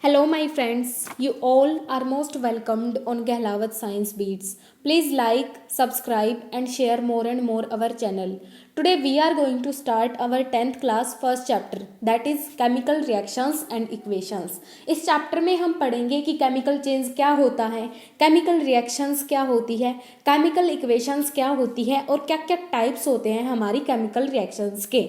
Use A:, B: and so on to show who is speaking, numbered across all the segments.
A: Hello, my friends. You all are most welcomed on Gehlavat Science Beats. Please like, subscribe, and share more and more our channel. Today we are going to start our 10th class first chapter, that is chemical reactions and equations. इस chapter में हम पढ़ेंगे कि chemical change क्या होता है, chemical reactions क्या होती है, केमिकल इक्वेशंस क्या होती है और क्या क्या टाइप्स होते हैं हमारी केमिकल रिएक्शंस के।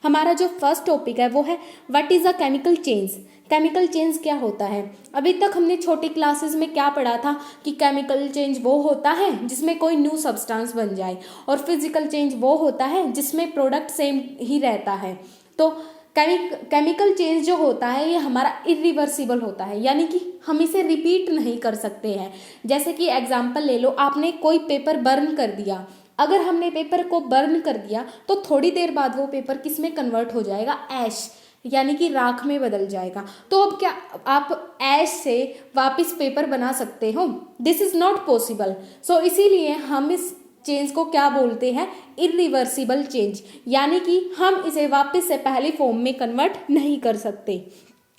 A: हमारा जो फर्स्ट टॉपिक है वो है what is a chemical change. Chemical change क्या होता है। अभी तक हमने छोटी क्लासेस में क्या पढ़ा था कि केमिकल चेंज वो होता है जिसमें कोई न्यू सब्सटेंस बन जाए और फिजिकल चेंज वो होता है जिसमें प्रोडक्ट सेम ही रहता है। तो केमिकल चेंज जो होता है ये हमारा इरिवर्सिबल होता है, यानी कि हम इसे रिपीट नहीं कर सकते हैं। जैसे कि एग्जांपल ले लो, आपने कोई पेपर बर्न कर दिया। अगर हमने पेपर को बर्न कर दिया तो थोड़ी देर बाद वो पेपर किस में कन्वर्ट हो जाएगा, ऐश, यानी कि राख में बदल जाएगा। तो अब क्या आप ऐश से वापस पेपर बना सकते हो? This is not possible. So इसीलिए हम इस चेंज को क्या बोलते हैं, इरिवर्सिबल चेंज, यानी कि हम इसे वापस से पहली फॉर्म में कन्वर्ट नहीं कर सकते।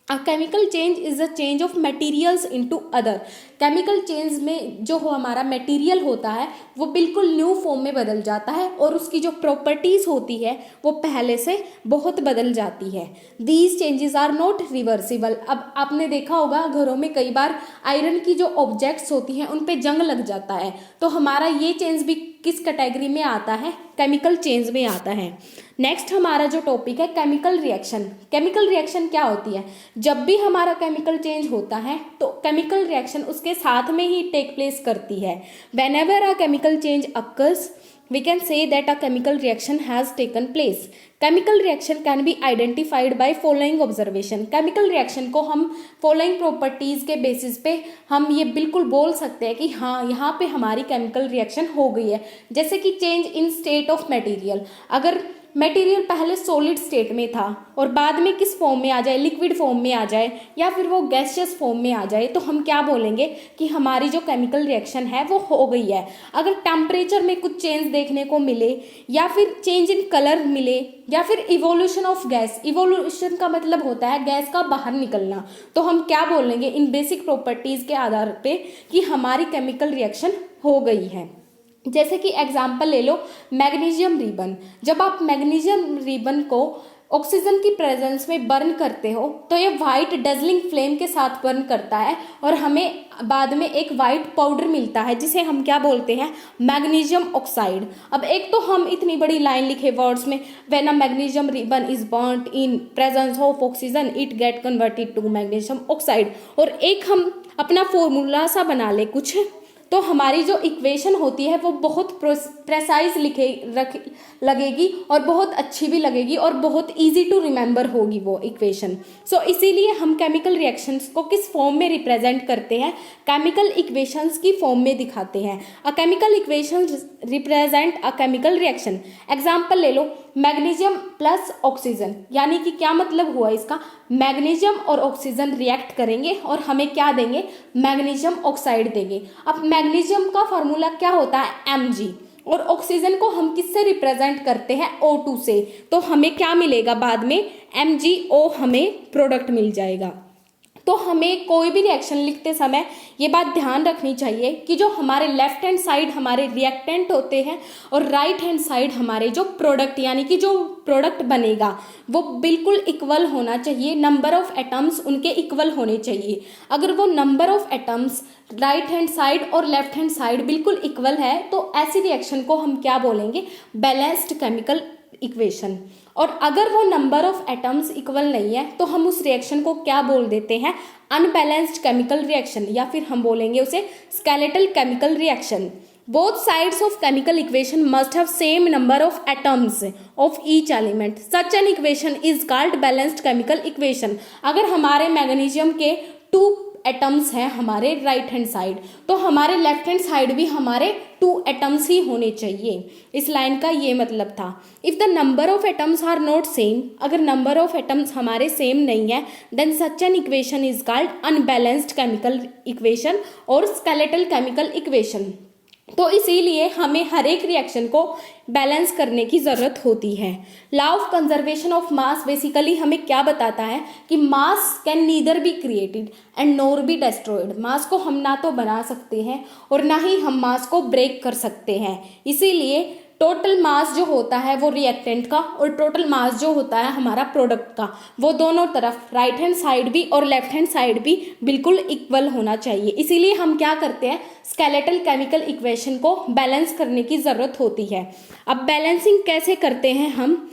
A: A chemical change is a change of materials into other. Chemical change में जो हमारा मटेरियल होता है वो बिल्कुल न्यू फॉर्म में बदल जाता है और उसकी जो प्रॉपर्टीज होती है वो पहले से बहुत बदल जाती है। These changes are not reversible. अब आपने देखा होगा घरों में कई बार आयरन की जो ऑब्जेक्ट्स होती हैं उन पे जंग लग जाता है, तो हमारा ये चेंज भी किस कैटेगरी में आता है, केमिकल चेंज में आता है। नेक्स्ट हमारा जो टॉपिक है केमिकल रिएक्शन। केमिकल रिएक्शन क्या होती है? जब भी हमारा केमिकल चेंज होता है तो केमिकल रिएक्शन उसके साथ में ही टेक प्लेस करती है। Whenever a chemical change occurs we can say that a chemical reaction has taken place. Chemical reaction can be identified by following observation. Chemical reaction को हम following properties के basis पे हम ये बिल्कुल बोल सकते हैं कि हाँ यहाँ पे हमारी chemical reaction हो गई है। जैसे कि change in state of material, अगर मटेरियल पहले सॉलिड स्टेट में था और बाद में किस फॉर्म में आ जाए, लिक्विड फॉर्म में आ जाए या फिर वो गैसियस फॉर्म में आ जाए, तो हम क्या बोलेंगे कि हमारी जो केमिकल रिएक्शन है वो हो गई है। अगर टेम्परेचर में कुछ चेंज देखने को मिले या फिर चेंज इन कलर मिले या फिर इवोल्यूशन ऑफ गैस, इवोल्यूशन का मतलब होता है गैस का बाहर निकलना, तो हम क्या बोलेंगे इन बेसिक प्रॉपर्टीज के आधार पे कि हमारी केमिकल रिएक्शन हो गई है। जैसे कि एग्जाम्पल ले लो मैग्नीशियम रिबन। जब आप मैग्नीशियम रिबन को ऑक्सीजन की प्रेजेंस में बर्न करते हो तो ये वाइट डजलिंग फ्लेम के साथ बर्न करता है और हमें बाद में एक वाइट पाउडर मिलता है जिसे हम क्या बोलते हैं, मैग्नीशियम ऑक्साइड। अब एक तो हम इतनी बड़ी लाइन लिखे वर्ड्स में, when a magnesium ribbon is burned in presence of oxygen it get converted to magnesium oxide, और एक हम अपना फॉर्मूला सा बना ले कुछ, तो हमारी जो इक्वेशन होती है वो बहुत प्रेसाइज लगेगी और बहुत अच्छी भी लगेगी और बहुत इजी टू रिमेंबर होगी वो इक्वेशन। सो इसीलिए हम केमिकल रिएक्शंस को किस फॉर्म में रिप्रेजेंट करते हैं, केमिकल इक्वेशंस की फॉर्म में दिखाते हैं। A chemical equation represent a chemical reaction. Example ले लो मैग्नीशियम प्लस ऑक्सीजन, यानी कि क्या मतलब हुआ इसका, मैग्नीशियम और ऑक्सीजन रिएक्ट करेंगे और हमें क्या देंगे, मैग्नीशियम ऑक्साइड देंगे। अब मैग्नीशियम का फॉर्मूला क्या होता है, Mg, और ऑक्सीजन को हम किससे रिप्रेजेंट करते हैं, O2 से, तो हमें क्या मिलेगा बाद में, MgO हमें प्रोडक्ट मिल जाएगा। तो हमें कोई भी रिएक्शन लिखते समय ये बात ध्यान रखनी चाहिए कि जो हमारे लेफ्ट हैंड साइड हमारे रिएक्टेंट होते हैं और राइट हैंड साइड हमारे जो प्रोडक्ट, यानी कि जो प्रोडक्ट बनेगा वो बिल्कुल इक्वल होना चाहिए, नंबर ऑफ एटम्स उनके इक्वल होने चाहिए। अगर वो number of atoms right hand side और लेफ्ट हैंड साइड बिल्कुल इक्वल है तो ऐसी रिएक्शन को हम क्या बोलेंगे, बैलेंस्ड केमिकल इक्वेशन। और अगर वो नंबर ऑफ एटम्स इक्वल नहीं है तो हम उस रिएक्शन को क्या बोल देते हैं, अनबैलेंस्ड केमिकल रिएक्शन, या फिर हम बोलेंगे उसे skeletal chemical reaction. Both sides of chemical equation must have same number of atoms of each element, such an equation is called balanced chemical equation. अगर हमारे मैग्नीशियम के 2 एटम्स हैं हमारे राइट हैंड साइड, तो हमारे लेफ्ट हैंड साइड भी हमारे 2 atoms ही होने चाहिए। इस लाइन का ये मतलब था, if the number of atoms are not same, अगर नंबर ऑफ एटम्स हमारे सेम नहीं है, then such an equation is called unbalanced chemical equation और स्केलेटल केमिकल इक्वेशन। तो इसीलिए हमें हर एक रिएक्शन को बैलेंस करने की ज़रूरत होती है। Law of conservation of mass basically हमें क्या बताता है कि mass can neither be created and nor be destroyed. Mass को हम ना तो बना सकते हैं और ना ही हम मास को ब्रेक कर सकते हैं। इसीलिए टोटल मास जो होता है वो रिएक्टेंट का और टोटल मास जो होता है हमारा प्रोडक्ट का, वो दोनों तरफ राइट हैंड साइड भी और लेफ्ट हैंड साइड भी बिल्कुल इक्वल होना चाहिए। इसीलिए हम क्या करते हैं, स्केलेटल केमिकल इक्वेशन को बैलेंस करने की ज़रूरत होती है। अब बैलेंसिंग कैसे करते हैं हम,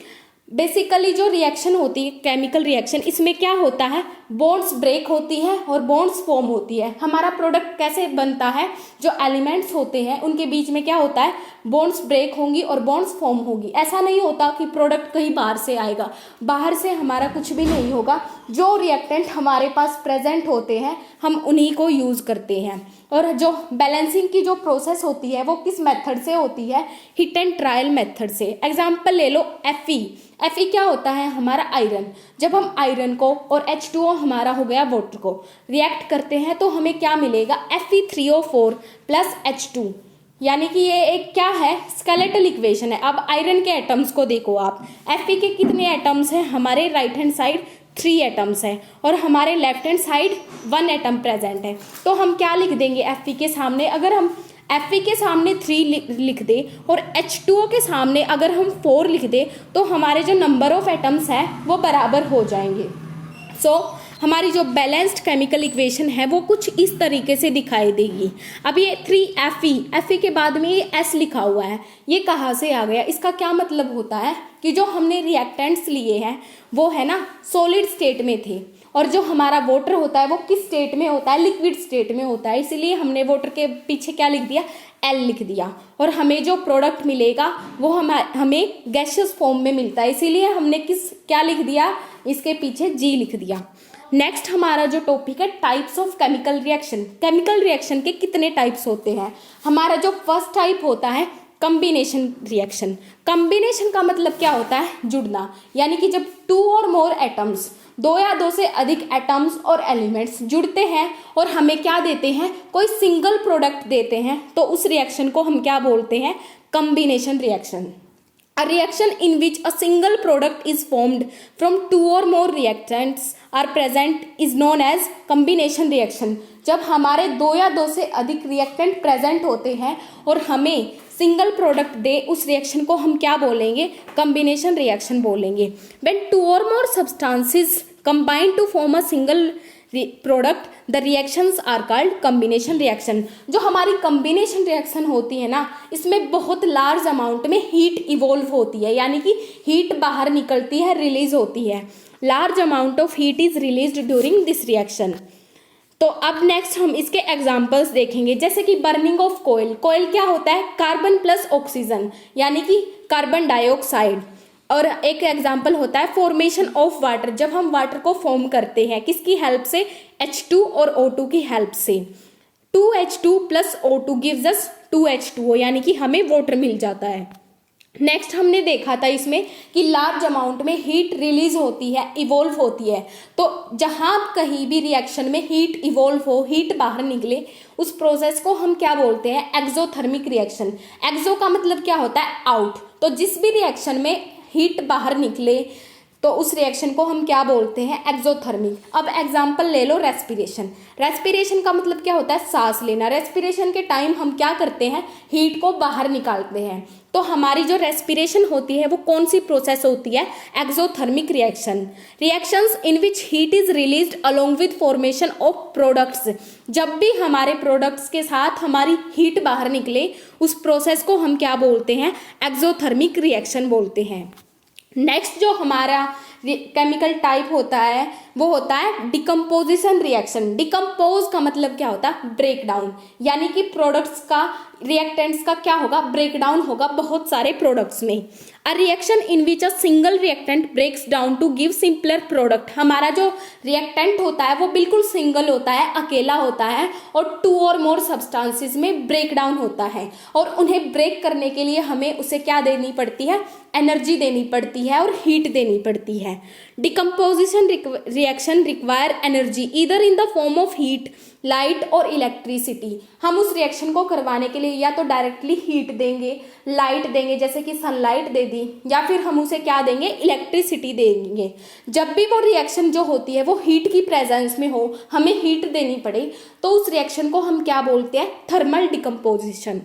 A: बेसिकली जो रिएक्शन होती है केमिकल रिएक्शन, इसमें क्या होता है, बॉन्ड्स ब्रेक होती है और बॉन्ड्स फॉर्म होती है। हमारा प्रोडक्ट कैसे बनता है, जो एलिमेंट्स होते हैं उनके बीच में क्या होता है, बॉन्ड्स ब्रेक होंगी और बॉन्ड्स फॉर्म होगी। ऐसा नहीं होता कि प्रोडक्ट कहीं बाहर से आएगा, बाहर से हमारा कुछ भी नहीं होगा। जो रिएक्टेंट हमारे पास प्रेजेंट होते हैं हम उन्हीं को यूज़ करते हैं। और जो बैलेंसिंग की जो प्रोसेस होती है वो किस मेथड से होती है, हिट एंड ट्रायल मेथड से। एग्जाम्पल ले लो Fe क्या होता है, हमारा आयरन। जब हम आयरन को और H2O हमारा हो गया वाटर को रिएक्ट करते हैं तो हमें क्या मिलेगा, Fe3O4 प्लस H2, यानी कि ये एक क्या है, स्केलेटल इक्वेशन है। अब आयरन के एटम्स को देखो आप, Fe के कितने एटम्स हैं, हमारे राइट हैंड साइड 3 एटम्स है और हमारे left hand side 1 atom present है। तो हम क्या लिख देंगे Fe के सामने, अगर हम Fe के सामने 3 लिख दे और H2O के सामने अगर हम 4 लिख दे तो हमारे जो नंबर ऑफ एटम्स है वो बराबर हो जाएंगे। सो हमारी जो बैलेंस्ड केमिकल इक्वेशन है वो कुछ इस तरीके से दिखाई देगी। अब ये 3Fe के बाद में ये S लिखा हुआ है, ये कहाँ से आ गया, इसका क्या मतलब होता है कि जो हमने रिएक्टेंट्स लिए हैं वो है ना सॉलिड स्टेट में थे और जो हमारा वाटर होता है वो किस स्टेट में होता है, लिक्विड स्टेट में होता है। इसीलिए हमने वाटर के पीछे क्या लिख दिया, L लिख दिया और हमें जो प्रोडक्ट मिलेगा वो हमें गैसियस फॉर्म में मिलता है। इसीलिए हमने क्या लिख दिया, इसके पीछे G लिख दिया। नेक्स्ट हमारा जो टॉपिक है types of chemical reaction. Chemical reaction के कितने टाइप्स होते हैं, हमारा जो फर्स्ट टाइप होता है कम्बिनेशन रिएक्शन। कम्बिनेशन का मतलब क्या होता है, जुड़ना, यानी कि जब 2 और मोर एटम्स, 2 या 2 से अधिक एटम्स और एलिमेंट्स जुड़ते हैं और हमें क्या देते हैं, कोई सिंगल प्रोडक्ट देते हैं, तो उस रिएक्शन को हम क्या बोलते हैं, combination reaction. A reaction in which a single product is formed from 2 or more reactants are present is known as combination reaction। जब हमारे 2 या 2 से अधिक रिएक्टेंट प्रेजेंट होते हैं और हमें सिंगल प्रोडक्ट दे, उस रिएक्शन को हम क्या बोलेंगे, कम्बिनेशन रिएक्शन बोलेंगे। When 2 or more substances combine to form a single product the reactions are called combination reaction. जो हमारी कम्बिनेशन रिएक्शन होती है ना, इसमें बहुत लार्ज अमाउंट में हीट इवॉल्व होती है, यानी कि हीट बाहर निकलती है, रिलीज होती है। Large amount of heat is released during this reaction. तो अब नेक्स्ट हम इसके एग्जांपल्स देखेंगे, जैसे कि बर्निंग ऑफ कोयल। कोयल क्या होता है, कार्बन प्लस ऑक्सीजन, यानी कि कार्बन डाइऑक्साइड। और एक एग्जाम्पल होता है फॉर्मेशन ऑफ वाटर। जब हम वाटर को फॉर्म करते हैं किसकी हेल्प से, H2 और O2 की हेल्प से। 2H2 plus O2 gives us 2H2O, यानी कि हमें वाटर मिल जाता है। नेक्स्ट हमने देखा था इसमें कि लार्ज अमाउंट में हीट रिलीज होती है, इवॉल्व होती है। तो जहां कहीं भी रिएक्शन में हीट इवॉल्व हो, हीट बाहर निकले, उस प्रोसेस को हम क्या बोलते हैं, एक्सोथर्मिक रिएक्शन। एक्सो का मतलब क्या होता है, आउट। तो जिस भी रिएक्शन में हीट बाहर निकले तो उस रिएक्शन को हम क्या बोलते हैं, एक्सोथर्मिक। अब एग्जांपल ले लो रेस्पिरेशन। रेस्पिरेशन का मतलब क्या होता है, सांस लेना। रेस्पिरेशन के टाइम हम क्या करते हैं, हीट को बाहर निकालते हैं। तो हमारी जो रेस्पिरेशन होती है वो कौन सी प्रोसेस होती है, exothermic reaction. Reactions in which heat is released along with formation of products. जब भी हमारे प्रोडक्ट्स के साथ हमारी हीट बाहर निकले, उस प्रोसेस को हम क्या बोलते हैं, एक्सोथर्मिक रिएक्शन बोलते हैं। नेक्स्ट जो हमारा केमिकल टाइप होता है वो होता है डिकम्पोजिशन रिएक्शन। डिकम्पोज का मतलब क्या होता है, ब्रेक डाउन, यानी कि प्रोडक्ट्स का, रिएक्टेंट्स का क्या होगा, ब्रेक डाउन होगा बहुत सारे प्रोडक्ट्स में। A reaction in which a single reactant breaks down to give simpler product. हमारा जो रिएक्टेंट होता है वो बिल्कुल सिंगल होता है, अकेला होता है और 2 और मोर सब्सटेंसेस में ब्रेक डाउन होता है। और उन्हें ब्रेक करने के लिए हमें उसे क्या देनी पड़ती है, एनर्जी देनी पड़ती है और हीट देनी पड़ती है। है। Decomposition reaction require energy either in the form of heat, light और इलेक्ट्रिसिटी। हम उस रिएक्शन को करवाने के लिए या तो डायरेक्टली हीट देंगे, लाइट देंगे जैसे कि सनलाइट दे दी, या फिर हम उसे क्या देंगे, इलेक्ट्रिसिटी देंगे। जब भी वो रिएक्शन जो होती है वो हीट की प्रेजेंस में हो, हमें हीट देनी पड़े, तो उस रिएक्शन को हम क्या बोलते हैं, थर्मल डिकम्पोजिशन।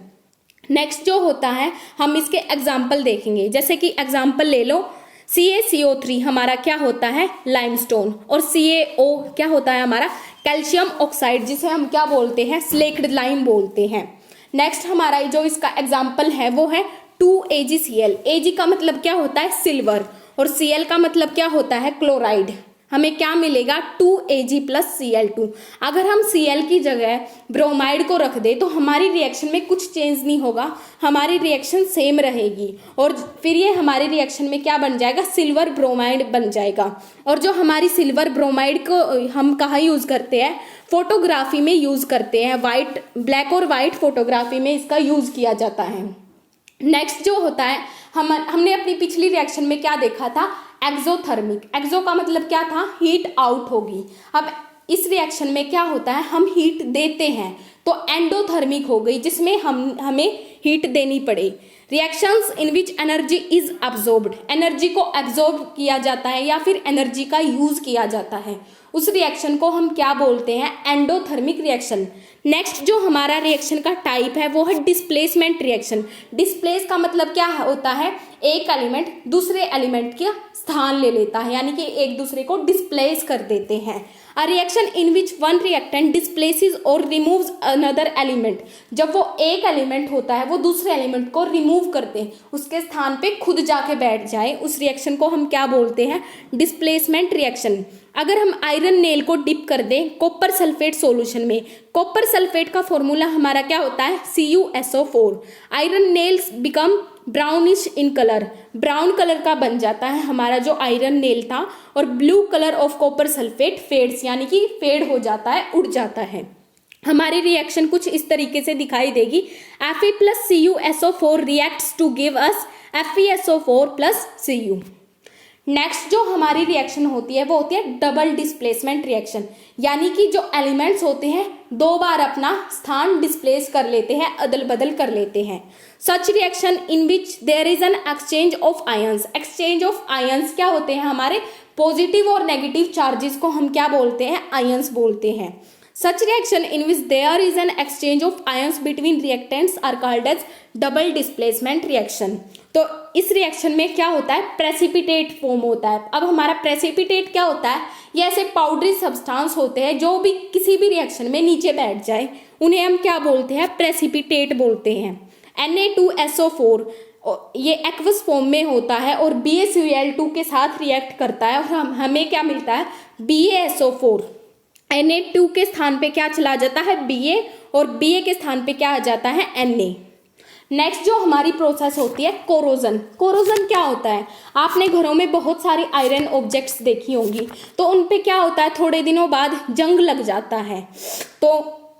A: नेक्स्ट जो होता है हम इसके एग्जाम्पल देखेंगे, जैसे कि एग्जाम्पल ले लो CaCO3 हमारा क्या होता है, लाइमस्टोन, और CaO क्या होता है हमारा, कैल्शियम ऑक्साइड, जिसे हम क्या बोलते हैं, स्लेक्ड लाइम बोलते हैं। नेक्स्ट हमारा जो इसका एग्जाम्पल है वो है 2AgCl। Ag का मतलब क्या होता है, सिल्वर, और Cl का मतलब क्या होता है, क्लोराइड। हमें क्या मिलेगा, 2Ag + Cl2। अगर हम Cl की जगह ब्रोमाइड को रख दे तो हमारी रिएक्शन में कुछ चेंज नहीं होगा, हमारी रिएक्शन सेम रहेगी, और फिर ये हमारी रिएक्शन में क्या बन जाएगा, सिल्वर ब्रोमाइड बन जाएगा। और जो हमारी सिल्वर ब्रोमाइड को हम कहाँ यूज करते हैं, फोटोग्राफी में यूज करते हैं, वाइट, ब्लैक और वाइट फोटोग्राफी में इसका यूज किया जाता है। नेक्स्ट जो होता है हमने अपनी पिछली रिएक्शन में क्या देखा था, एक्सोथर्मिक। एक्सो का मतलब क्या था, हीट आउट होगी। अब इस रिएक्शन में क्या होता है, हम हीट देते हैं, तो एंडोथर्मिक हो गई, जिसमें हमें हीट देनी पड़े। Reactions in which energy is absorbed, energy को एब्जॉर्ब किया जाता है या फिर एनर्जी का यूज किया जाता है, उस रिएक्शन को हम क्या बोलते हैं, एंडोथर्मिक रिएक्शन। नेक्स्ट जो हमारा रिएक्शन का टाइप है वो है डिस्प्लेसमेंट रिएक्शन। डिस्प्लेस का मतलब क्या होता है, एक एलिमेंट दूसरे एलिमेंट का स्थान ले लेता है, यानी कि एक दूसरे को डिस्प्लेस कर देते हैं। अ reaction in which one reactant displaces और रिमूव्स अनदर एलिमेंट, जब वो एक एलिमेंट होता है वो दूसरे एलिमेंट को रिमूव कर दे, उसके स्थान पे खुद जाके बैठ जाए, उस रिएक्शन को हम क्या बोलते हैं, डिस्प्लेसमेंट रिएक्शन। अगर हम आयरन नेल को डिप कर दें कॉपर सल्फेट सॉल्यूशन में, कॉपर सल्फेट का फॉर्मूला हमारा क्या होता है, CuSO4। Iron nails become brownish in colour, brown colour का बन जाता है हमारा जो आयरन नेल था, और blue colour of copper sulphate fades, यानी कि फेड हो जाता है, उड़ जाता है। हमारी रिएक्शन कुछ इस तरीके से दिखाई देगी, Fe + CuSO4 reacts to give us FeSO4 + Cu। Next जो हमारी रिएक्शन होती है वो होती है डबल डिस्प्लेसमेंट रिएक्शन, यानी कि जो एलिमेंट्स होते हैं दो बार अपना स्थान डिस्प्लेस कर लेते हैं, अदल बदल कर लेते हैं। Such reaction in which there is an exchange of ions. Exchange of ions क्या होते हैं, हमारे पॉजिटिव और नेगेटिव चार्जेस को हम क्या बोलते हैं, आयंस बोलते हैं। Such reaction in which there is an exchange of ions between reactants are called as double displacement reaction। तो इस रिएक्शन में क्या होता है, प्रेसिपिटेट फॉर्म होता है। अब हमारा प्रेसिपिटेट क्या होता है, ये ऐसे पाउडरी सब्सटेंस होते हैं जो भी किसी भी रिएक्शन में नीचे बैठ जाए, उन्हें हम क्या बोलते हैं, प्रेसिपिटेट बोलते हैं। Na2SO4 ये एक्वस फॉर्म में होता है और BaCl2 के साथ रिएक्ट करता है, और हमें क्या मिलता है, BaSO4। Na2 के स्थान पे क्या चला जाता है, Ba, और Ba के स्थान पे क्या आ जाता है, Na। नेक्स्ट जो हमारी प्रोसेस होती है, कोरोजन। कोरोजन क्या होता है, आपने घरों में बहुत सारी आयरन ऑब्जेक्ट्स देखी होंगी, तो उन पे क्या होता है, थोड़े दिनों बाद जंग लग जाता है, तो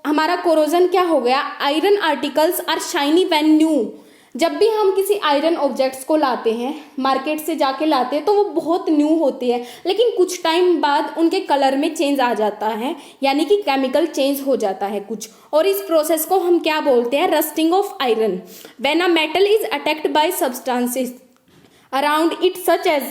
A: हमारा कोरोजन क्या हो गया, iron articles are shiny when new. जब भी हम किसी आयरन ऑब्जेक्ट्स को लाते हैं, मार्केट से जाके लाते हैं, तो वो बहुत न्यू होती है, लेकिन कुछ टाइम बाद उनके कलर में चेंज आ जाता है, यानी कि केमिकल चेंज हो जाता है कुछ, और इस प्रोसेस को हम क्या बोलते हैं, rusting of iron. When a metal is attacked by substances around it such as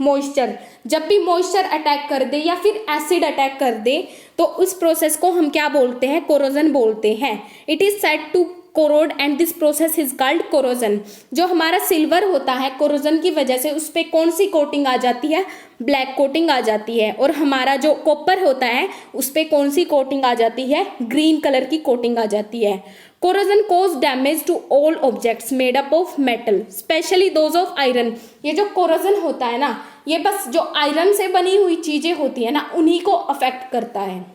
A: moisture, जब भी मॉइस्चर अटैक कर दे या फिर एसिड अटैक कर दे, तो उस प्रोसेस को हम क्या बोलते हैं, कोरोजन बोलते हैं। It is said to corrode and this process is called corrosion. जो हमारा सिल्वर होता है, कोरोजन की वजह से उस पर कौन सी कोटिंग आ जाती है, ब्लैक कोटिंग आ जाती है, और हमारा जो कॉपर होता है उस पर कौन सी कोटिंग आ जाती है, ग्रीन कलर की कोटिंग आ जाती है। Corrosion cause damage to all objects made up of metal specially those of iron. ये जो कोरोजन होता है ना, ये बस जो आयरन से बनी हुई चीजें होती है ना, उन्हीं को अफेक्ट करता है।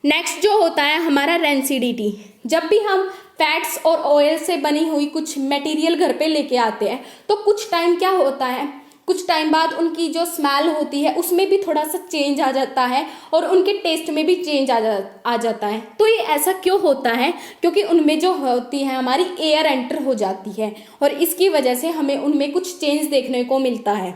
A: नेक्स्ट जो होता है हमारा रेंसिडिटी। जब भी हम फैट्स और ऑयल से बनी हुई कुछ मटेरियल घर पे लेके आते हैं, तो कुछ टाइम क्या होता है, कुछ टाइम बाद उनकी जो स्मेल होती है उसमें भी थोड़ा सा चेंज आ जाता है, और उनके टेस्ट में भी चेंज आ जाता है। तो ये ऐसा क्यों होता है, क्योंकि उनमें जो होती है हमारी एयर एंटर हो जाती है, और इसकी वजह से हमें उनमें कुछ चेंज देखने को मिलता है।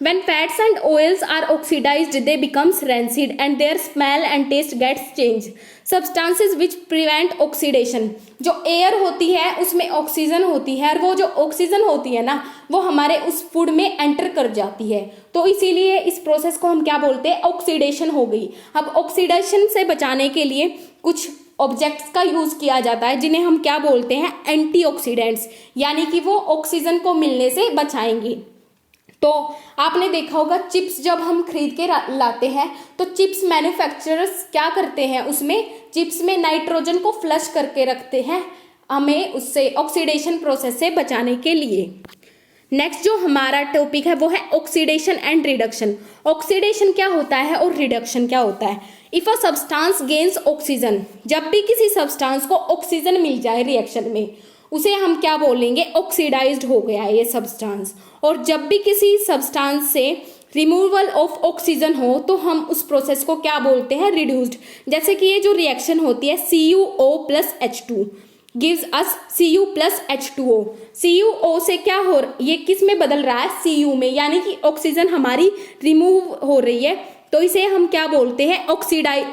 A: When fats and oils are oxidized, they becomes rancid and their smell and taste gets changed. Substances which prevent oxidation, जो एयर होती है उसमें ऑक्सीजन होती है और वो जो ऑक्सीजन होती है ना वो हमारे उस फूड में एंटर कर जाती है, तो इसीलिए इस प्रोसेस को हम क्या बोलते हैं, ऑक्सीडेशन हो गई। अब ऑक्सीडेशन से बचाने के लिए कुछ ऑब्जेक्ट्स का यूज किया जाता है जिन्हें हम क्या बोलते हैं, एंटीऑक्सीडेंट्स, यानी कि वो ऑक्सीजन को मिलने से बचाएंगे। तो आपने देखा होगा चिप्स जब हम खरीद के लाते हैं तो चिप्स मैन्युफैक्चरर्स क्या करते हैं, उसमें चिप्स में नाइट्रोजन को फ्लश करके रखते हैं हमें उससे ऑक्सीडेशन प्रोसेस से बचाने के लिए। नेक्स्ट जो हमारा टॉपिक है वो है ऑक्सीडेशन एंड रिडक्शन। ऑक्सीडेशन क्या होता है और रिडक्शन क्या होता है। If a substance gains oxygen, जब भी किसी सब्सटेंस को ऑक्सीजन मिल जाए रिएक्शन में उसे हम क्या बोलेंगे, ऑक्सीडाइज्ड हो गया है ये सब्सटेंस। और जब भी किसी सब्सटेंस से रिमूवल ऑफ ऑक्सीजन हो तो हम उस प्रोसेस को क्या बोलते हैं, रिड्यूस्ड। जैसे कि ये जो रिएक्शन होती है CuO plus H2 gives us Cu plus H2O। CuO से क्या हो, ये किस में बदल रहा है, Cu में, यानी कि ऑक्सीजन हमारी रिमूव हो रही है, तो इसे हम क्या बोलते हैं,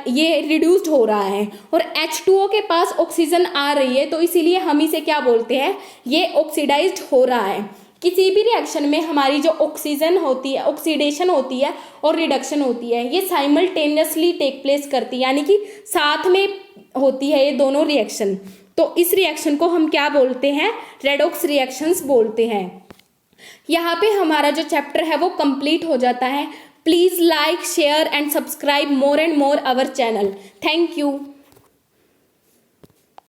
A: ये रिड्यूस्ड हो रहा है। और H2O के पास ऑक्सीजन आ रही है तो इसीलिए हम इसे क्या बोलते हैं, ये ऑक्सीडाइज्ड हो रहा है। किसी भी रिएक्शन में हमारी जो ऑक्सीजन होती है, ऑक्सीडेशन होती है और रिडक्शन होती है, ये साइमल्टेनियसली टेक प्लेस करती है, यानी कि साथ में होती है ये दोनों रिएक्शन। तो इस रिएक्शन को हम क्या बोलते हैं, रेडॉक्स रिएक्शंस बोलते हैं। यहाँ पे हमारा जो चैप्टर है वो कंप्लीट हो जाता है। Please like, share and subscribe more and more our channel. Thank you.